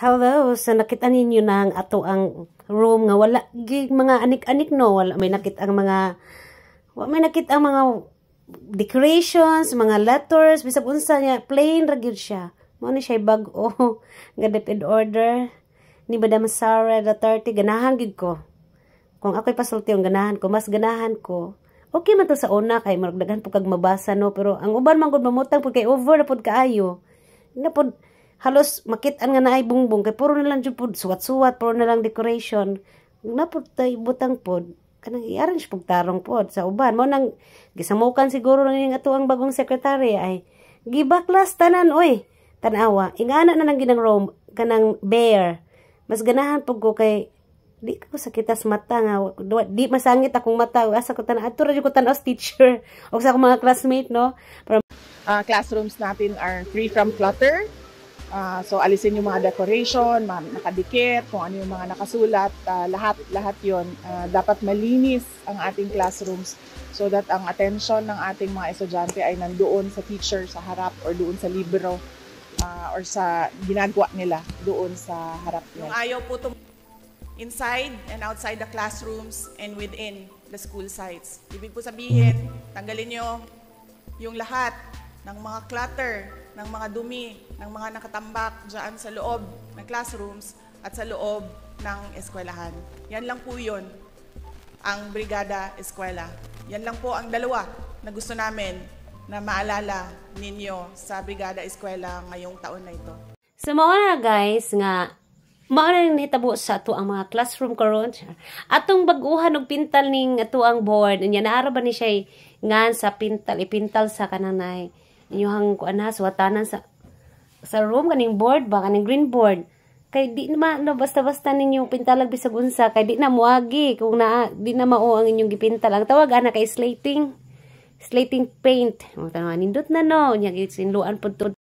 Hello, so nakita ninyo na ang ato ang room nga wala gig mga anik-anik no, wala may nakita ang mga decorations, mga letters, bisag unsa niya, plain ra gyud siya. Mao ni siya bag-o nga depend order ni Madam Sara the 30 ganahan gid ko. Kung ako'y pasulti yung ganahan ko, mas ganahan ko. Okay man to sa una kay maragdagan po kag mabasa no, pero ang uban man gud mamutang pud kay over na pud kaayo. Na pud halos makit-an nga naay bungbong kay puro na lang jud pud suwat-suwat, puro na lang decoration. Na pud tay butang pud kanang i-arrange pug tarong pod sa uban. Mo nang gisamukan siguro na ning ato ang bagong secretary ay gibaklas tanan oy. Tanawa, ingana na nang ginang room kanang bear. Mas ganahan pug ko kay di ko sakitas mata nga di masangit akong mata asa ko tan ato ra jud ko tan as teacher o sa akong mga classmate no. Classrooms natin are free from clutter. So alisin yung mga decoration, mga nakadikit, kung ano yung mga nakasulat, lahat yon dapat malinis ang ating classrooms so that ang attention ng ating mga estudyante ay nandoon sa teacher sa harap or doon sa libro or sa ginagawa nila doon sa harap nila. Ayaw po inside and outside the classrooms and within the school sites. Ibig po sabihin, tanggalin nyo yung lahat ng mga clutter, ng mga dumi, ng mga nakatambak dyan sa loob ng classrooms at sa loob ng eskwelahan. Yan lang po yun, ang Brigada Eskwela. Yan lang po ang dalawa na gusto namin na maalala ninyo sa Brigada Eskwela ngayong taon na ito. So mao na guys nga mao na nahitabo sa ato ang mga classroom karon. Atong bag-uhan og pintal ning ato ang board. Nya naara ba ni siya ngan sa pintal ipintal sa kananay. Inyong kuana suwatanan sa room kaning board ba kaning green board. Kay di na no, basta-basta ninyo pintalag bisag unsa kay di na muagi kung di na mao ang inyong gipintal. Ang tawag ana kay slating paint. O tanaw nindot na no nya gisinluan pud